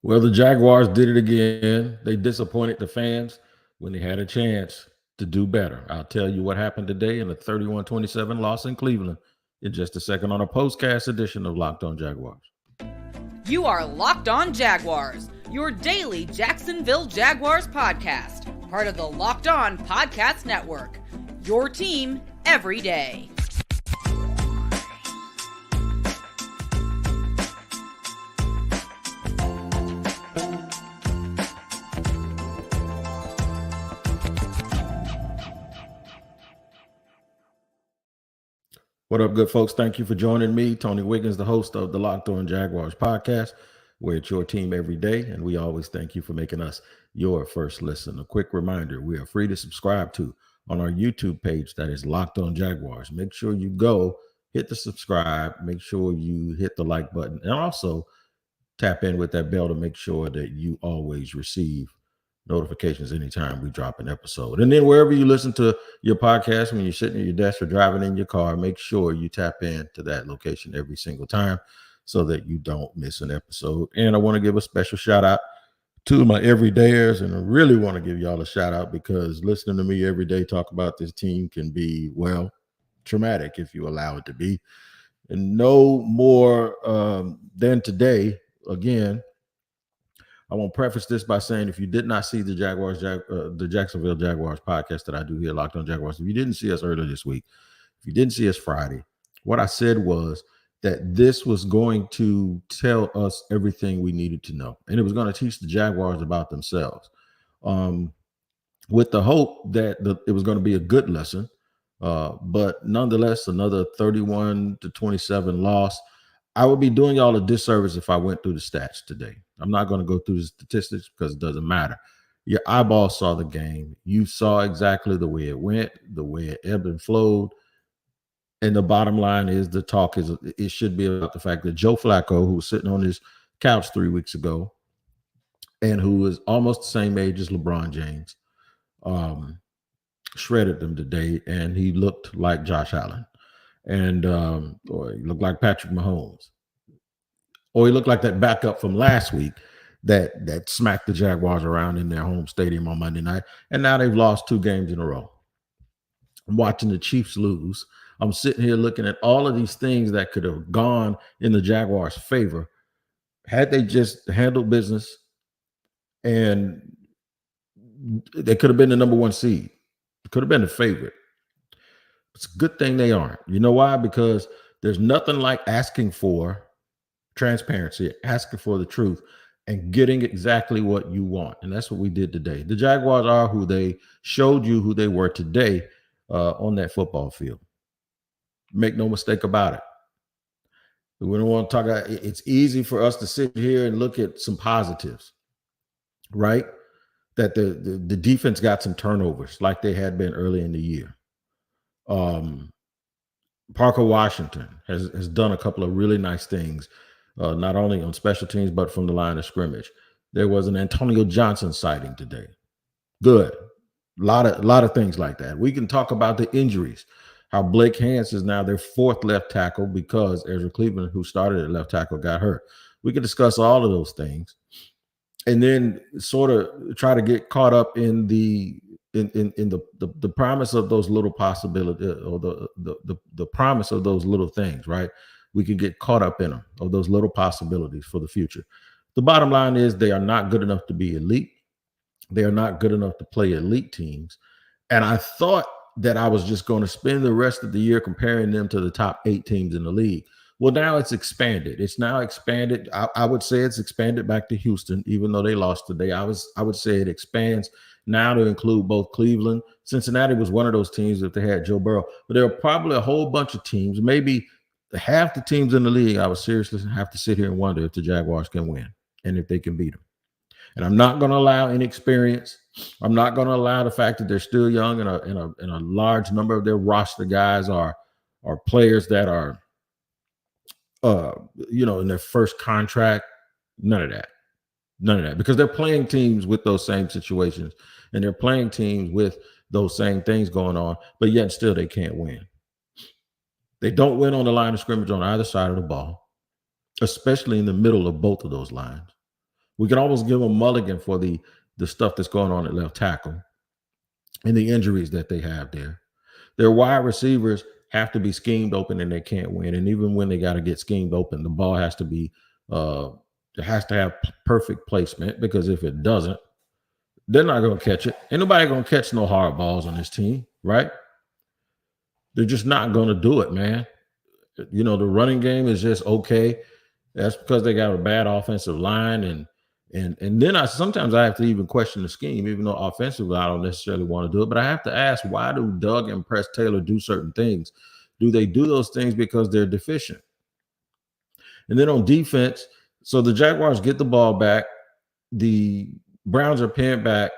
Well, the Jaguars did it again. They disappointed the fans when they had a chance to do better. I'll tell you what happened today in a 31-27 loss in Cleveland in just a second on a postcast edition of Locked On Jaguars. You are Locked On Jaguars, your daily Jacksonville Jaguars podcast, part of the Locked On Podcast Network, your team every day. What up, good folks? Thank you for joining me, Tony Wiggins, the host of the Locked On Jaguars podcast, where it's your team every day, and we always thank you for making us your first listen. A quick reminder, we are free to subscribe to on our YouTube page that is Locked On Jaguars. Make sure you go hit the subscribe, make sure you hit the like button, and also tap in with that bell to make sure that you always receive notifications anytime we drop an episode. And then wherever you listen to your podcast, when you're sitting at your desk or driving in your car, make sure you tap in to that location every single time so that you don't miss an episode. And I want to give a special shout out to my everydayers, and I really want to give y'all a shout out because listening to me every day talk about this team can be, well, traumatic if you allow it to be. And no more than today, again, I want to preface this by saying if you did not see the the Jacksonville Jaguars podcast that I do here, Locked On Jaguars, if you didn't see us earlier this week, if you didn't see us Friday, what I said was that this was going to tell us everything we needed to know. And it was going to teach the Jaguars about themselves with the hope that it was going to be a good lesson. But nonetheless, another 31-27 loss. I would be doing y'all a disservice if I went through the stats today. I'm not going to go through the statistics because it doesn't matter. Your eyeball saw the game. You saw exactly the way it went, the way it ebbed and flowed. And the bottom line is the talk is it should be about the fact that Joe Flacco, who was sitting on his couch 3 weeks ago and who is almost the same age as LeBron James, shredded them today, and he looked like Josh Allen. And or he looked like Patrick Mahomes, or he looked like that backup from last week that smacked the Jaguars around in their home stadium on Monday night, and now they've lost 2 games in a row. I'm watching the Chiefs lose. I'm sitting here looking at all of these things that could have gone in the Jaguars' favor had they just handled business, and they could have been the number 1 seed. It could have been the favorite. It's a good thing they aren't. You know why? Because there's nothing like asking for transparency, asking for the truth, and getting exactly what you want. And that's what we did today. The Jaguars are who they showed you who they were today on that football field. Make no mistake about it. We don't want to talk about it. It's easy for us to sit here and look at some positives, right? That the defense got some turnovers like they had been early in the year. Parker Washington has done a couple of really nice things, not only on special teams, but from the line of scrimmage. There was an Antonio Johnson sighting today. Good. A lot of things like that. We can talk about the injuries, how Blake Hance is now their 4th left tackle because Ezra Cleveland, who started at left tackle, got hurt. We can discuss all of those things and then sort of try to get caught up in the promise of those little possibilities, or the promise of those little things, right? We can get caught up in them, of those little possibilities for the future. The bottom line is they are not good enough to be elite. They are not good enough to play elite teams. And I thought that I was just going to spend the rest of the year comparing them to the top 8 teams in the league. Well, now it's expanded. It's now expanded. I would say it's expanded back to Houston, even though they lost today. I would say it expands now to include both Cleveland. Cincinnati was one of those teams if they had Joe Burrow. But there are probably a whole bunch of teams, maybe half the teams in the league. I would seriously have to sit here and wonder if the Jaguars can win and if they can beat them. And I'm not going to allow inexperience. I'm not going to allow the fact that they're still young and a large number of their roster guys are players that are, in their first contract. None of that. None of that, because they're playing teams with those same situations and they're playing teams with those same things going on, but yet still they can't win. They don't win on the line of scrimmage on either side of the ball, especially in the middle of both of those lines. We can almost give them mulligan for the stuff that's going on at left tackle and the injuries that they have there. Their wide receivers have to be schemed open and they can't win. And even when they got to get schemed open, the ball has to be it has to have perfect placement, because if it doesn't, they're not going to catch it. Ain't nobody going to catch no hard balls on this team, right? They're just not going to do it, man. The running game is just okay. That's because they got a bad offensive line, and then sometimes I have to even question the scheme, even though offensively I don't necessarily want to do it. But I have to ask, why do Doug and Press Taylor do certain things? Do they do those things because they're deficient? And then on defense, so the Jaguars get the ball back. The Browns are pinned back.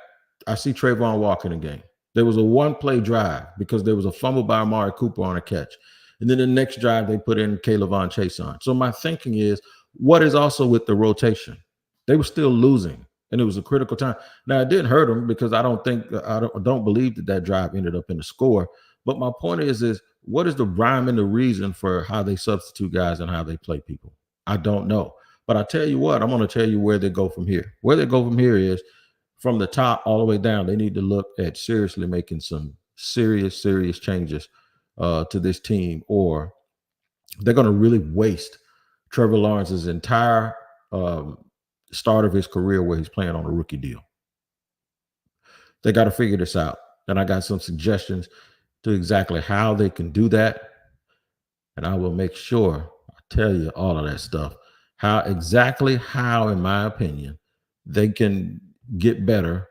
I see Trayvon Walker in the game. There was a one-play drive because there was a fumble by Amari Cooper on a catch. And then the next drive, they put in Kayvon Chason. So my thinking is, what is also with the rotation? They were still losing, and it was a critical time. Now, it didn't hurt them because I don't believe that drive ended up in the score. But my point is what is the rhyme and the reason for how they substitute guys and how they play people? I don't know. But I tell you what, I'm going to tell you where they go from here. Where they go from here is from the top all the way down. They need to look at seriously making some serious changes to this team, or they're going to really waste Trevor Lawrence's entire start of his career where he's playing on a rookie deal. They got to figure this out. And I got some suggestions to exactly how they can do that. And I will make sure I tell you all of that stuff. How, in my opinion, they can get better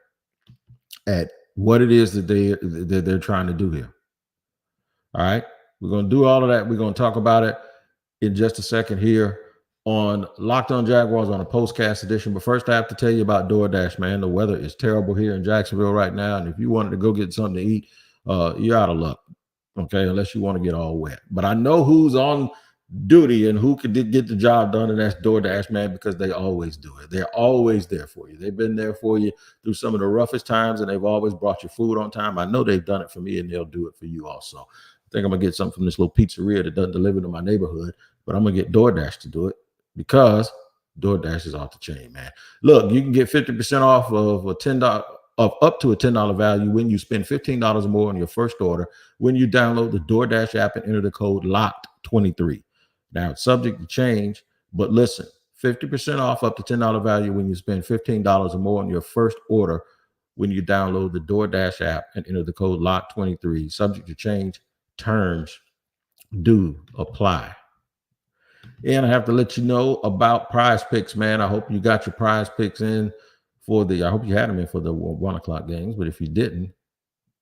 at what it is that they're trying to do here. All right. We're going to do all of that. We're going to talk about it in just a second here on Locked On Jaguars on a POSTCAST edition. But first, I have to tell you about DoorDash, man. The weather is terrible here in Jacksonville right now. And if you wanted to go get something to eat, you're out of luck. Okay. Unless you want to get all wet. But I know who's on duty and who could get the job done, and that's DoorDash, man, because they always do it. They're always there for you. They've been there for you through some of the roughest times, and they've always brought you food on time. I know they've done it for me, and they'll do it for you also. I think I'm going to get something from this little pizzeria that doesn't deliver to my neighborhood, but I'm going to get DoorDash to do it because DoorDash is off the chain, man. Look, you can get 50% off of up to a $10 value when you spend $15 or more on your first order when you download the DoorDash app and enter the code LOCKED23. Now, it's subject to change, but listen, 50% off up to $10 value when you spend $15 or more on your first order when you download the DoorDash app and enter the code LOCK23. Subject to change. Terms do apply. And I have to let you know about PrizePicks, man. I hope you got your PrizePicks in I hope you had them in for the 1 o'clock games, but if you didn't,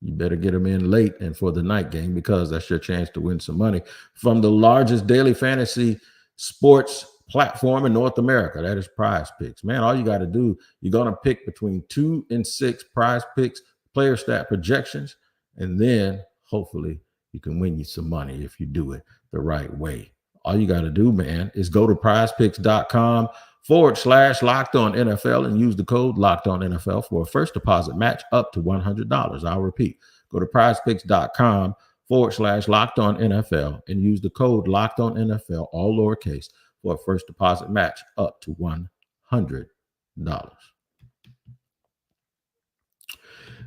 you better get them in late and for the night game, because that's your chance to win some money from the largest daily fantasy sports platform in North America. That is PrizePicks. Man, all you got to do, you're going to pick between 2 and 6 PrizePicks player stat projections, and then hopefully you can win you some money if you do it the right way. All you got to do, man, is go to prizepicks.com/LockedOnNFL and use the code LockedOnNFL for a first deposit match up to $100. I'll repeat, go to prizepicks.com/LockedOnNFL and use the code LockedOnNFL, all lowercase, for a first deposit match up to $100.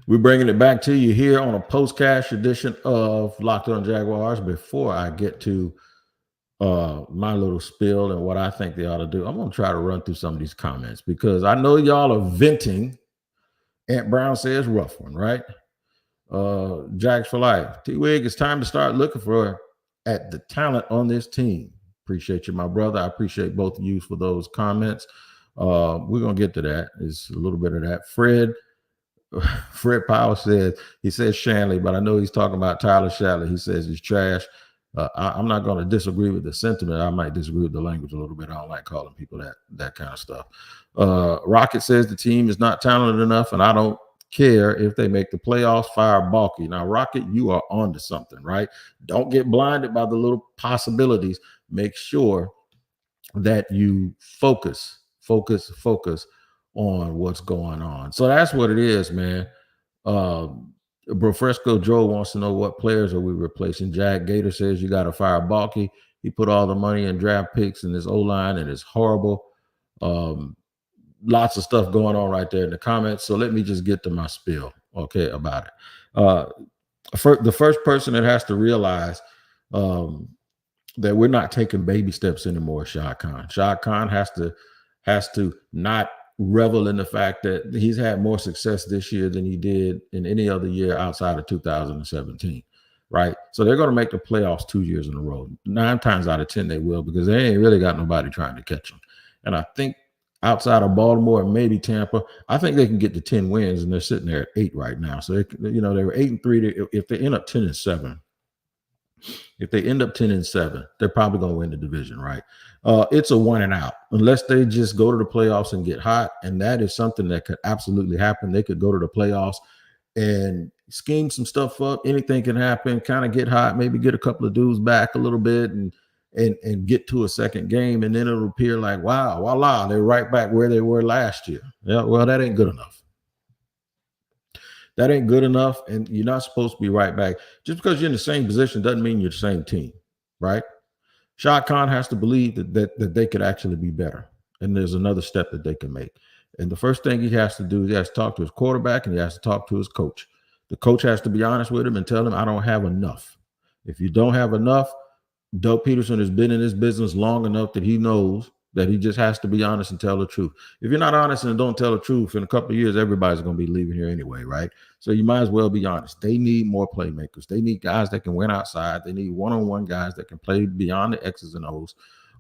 We're bringing it back to you here on a POSTCAST edition of Locked On Jaguars. Before I get to my little spiel and what I think they ought to do, I'm going to try to run through some of these comments because I know y'all are venting. Aunt Brown says rough one, right? Jags for life. T-Wig, it's time to start looking at the talent on this team. Appreciate you, my brother. I appreciate both of you for those comments. We're going to get to that. It's a little bit of that. Fred Powell he says Shanley, but I know he's talking about Tyler Shatley. He says he's trash. I'm not going to disagree with the sentiment. I might disagree with the language a little bit. I don't like calling people that kind of stuff. Rocket says the team is not talented enough, and I don't care if they make the playoffs. Fire Balky. Now, Rocket, you are on to something, right? Don't get blinded by the little possibilities. Make sure that you focus on what's going on. So that's what it is, man. Brofresco Joe wants to know what players are we replacing. Jack Gator says you got to fire Balky. He put all the money in draft picks in his O-line, and it's horrible. lots of stuff going on right there in the comments. So let me just get to my spiel, okay, about it. The first person that has to realize that we're not taking baby steps anymore is Shad Khan. Shad Khan has to not revel in the fact that he's had more success this year than he did in any other year outside of 2017. Right. So they're going to make the playoffs 2 years in a row. 9 times out of 10 they will, because they ain't really got nobody trying to catch them. And I think outside of Baltimore and maybe Tampa, I think they can get to 10 wins, and they're sitting there at 8 right now. So they were 8-3. If they end up 10-7, they're probably going to win the division, right? It's a one and out unless they just go to the playoffs and get hot, and that is something that could absolutely happen. They could go to the playoffs and scheme some stuff up. Anything can happen. Kind of get hot, maybe get a couple of dudes back a little bit, and get to a second game, and then it'll appear like, wow, voila, they're right back where they were last year. Yeah, well, that ain't good enough. That ain't good enough, and you're not supposed to be right back. Just because you're in the same position doesn't mean you're the same team, right? Shad Khan has to believe that they could actually be better, and there's another step that they can make. And the first thing he has to do is he has to talk to his quarterback, and he has to talk to his coach. The coach has to be honest with him and tell him, I don't have enough. If you don't have enough, Doug Peterson has been in this business long enough that he knows that he just has to be honest and tell the truth. If you're not honest and don't tell the truth, in a couple of years, everybody's going to be leaving here anyway, right? So you might as well be honest. They need more playmakers. They need guys that can win outside. They need one-on-one guys that can play beyond the X's and O's.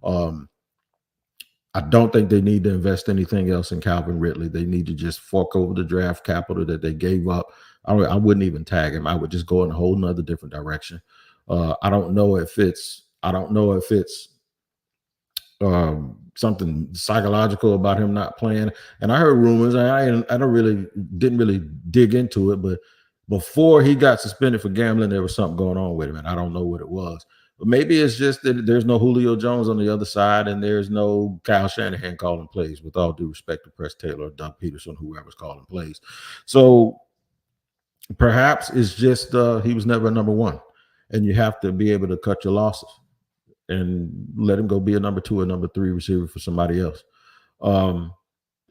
I don't think they need to invest anything else in Calvin Ridley. They need to just fork over the draft capital that they gave up. I wouldn't even tag him. I would just go in a whole nother different direction. I don't know if it's something psychological about him not playing. And I heard rumors. Didn't really dig into it, but before he got suspended for gambling, there was something going on with him, and I don't know what it was. But maybe it's just that there's no Julio Jones on the other side, and there's no Kyle Shanahan calling plays, with all due respect to Press Taylor or Doug Peterson, whoever's calling plays. So perhaps it's just he was never a number one, and you have to be able to cut your losses and let him go be a number 2 or number 3 receiver for somebody else.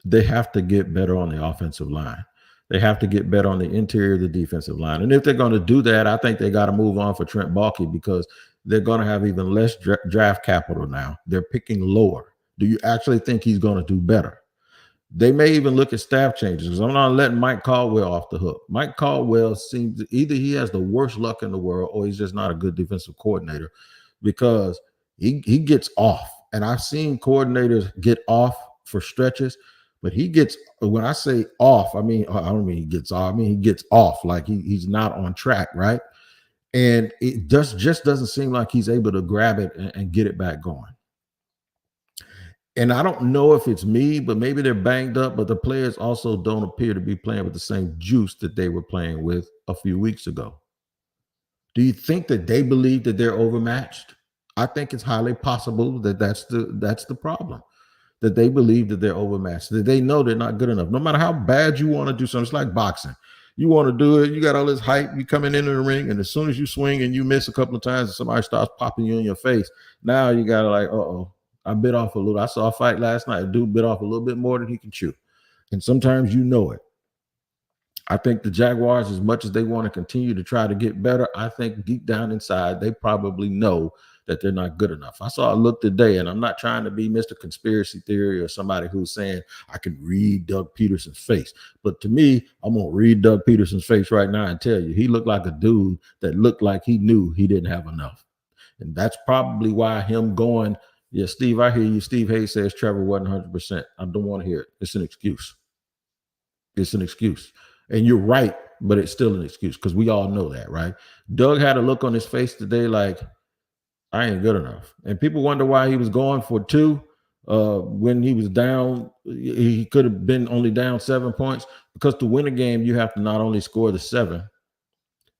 They have to get better on the offensive line. They have to get better on the interior of the defensive line. And if they're going to do that, I think they got to move on for Trent Baalke, because they're going to have even less draft capital now. They're picking lower. Do you actually think he's going to do better? They may even look at staff changes, because I'm not letting Mike Caldwell off the hook. Mike Caldwell seems either he has the worst luck in the world, or he's just not a good defensive coordinator, because he gets off. And I've seen coordinators get off for stretches, but he gets, when I say off, I don't mean he gets off. I mean, he gets off like he's not on track, right? And it just doesn't seem like he's able to grab it and get it back going. And I don't know if it's me, but maybe they're banged up, but the players also don't appear to be playing with the same juice that they were playing with a few weeks ago. Do you think that they believe that they're overmatched? I think it's highly possible that that's the problem, that they believe that they're overmatched, that they know they're not good enough. No matter how bad you want to do something, it's like boxing. You want to do it, you got all this hype, you coming into the ring, and as soon as you swing and you miss a couple of times and somebody starts popping you in your face, now you got to like, I bit off a little. I saw a fight last night. A dude bit off a little bit more than he can chew. And sometimes you know it. I think the Jaguars, as much as they want to continue to try to get better, I think deep down inside, they probably know that they're not good enough. I saw a look today, and I'm not trying to be Mr. Conspiracy Theory or somebody who's saying I can read Doug Peterson's face. But to me, I'm going to read Doug Peterson's face right now and tell you, he looked like a dude that looked like he knew he didn't have enough. And that's probably why him going, yeah, Steve, I hear you. Steve Hayes says Trevor wasn't 100%. I don't want to hear it. It's an excuse. It's an excuse. And you're right, but it's still an excuse, because we all know that, right? Doug had a look on his face today like, I ain't good enough. And people wonder why he was going for 2 when he was down. He could have been only down 7 points, because to win a game, you have to not only score the 7,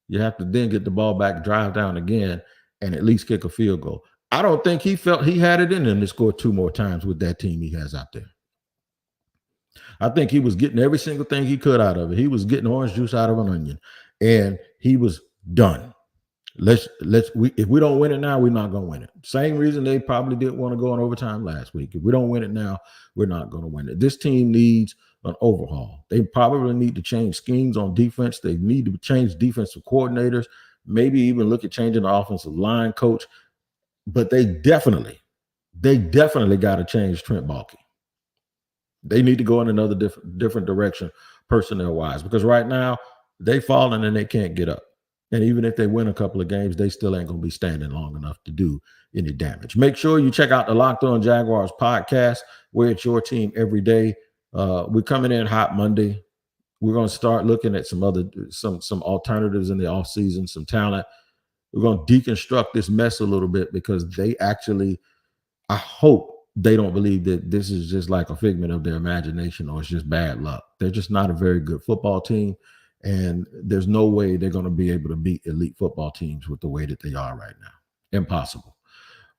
you have to then get the ball back, drive down again, and at least kick a field goal. I don't think he felt he had it in him to score 2 more times with that team he has out there. I think he was getting every single thing he could out of it. He was getting orange juice out of an onion, and he was done. If we don't win it now, we're not going to win it. Same reason they probably didn't want to go in overtime last week. If we don't win it now, we're not going to win it. This team needs an overhaul. They probably need to change schemes on defense. They need to change defensive coordinators, maybe even look at changing the offensive line coach. But they definitely got to change Trent Baalke. They need to go in another different direction personnel-wise, because right now they've fallen and they can't get up. And even if they win a couple of games, they still ain't going to be standing long enough to do any damage. Make sure you check out the Locked On Jaguars podcast, where it's your team every day. We're coming in hot Monday. We're going to start looking at some alternatives in the offseason, some talent. We're going to deconstruct this mess a little bit, because I hope they don't believe that this is just like a figment of their imagination or it's just bad luck. They're just not a very good football team, and there's no way they're going to be able to beat elite football teams with the way that they are right now. Impossible.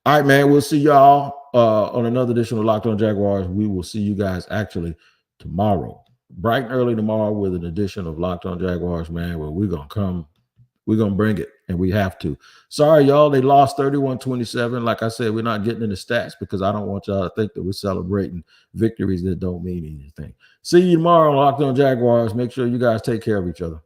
All right, man, we'll see y'all on another edition of Locked On Jaguars. We will see you guys actually tomorrow, bright and early tomorrow, with an edition of Locked On Jaguars, man, where we're going to bring it, and we have to. Sorry, y'all, they lost 31-27. Like I said, we're not getting into stats because I don't want y'all to think that we're celebrating victories that don't mean anything. See you tomorrow on Locked On Jaguars. Make sure you guys take care of each other.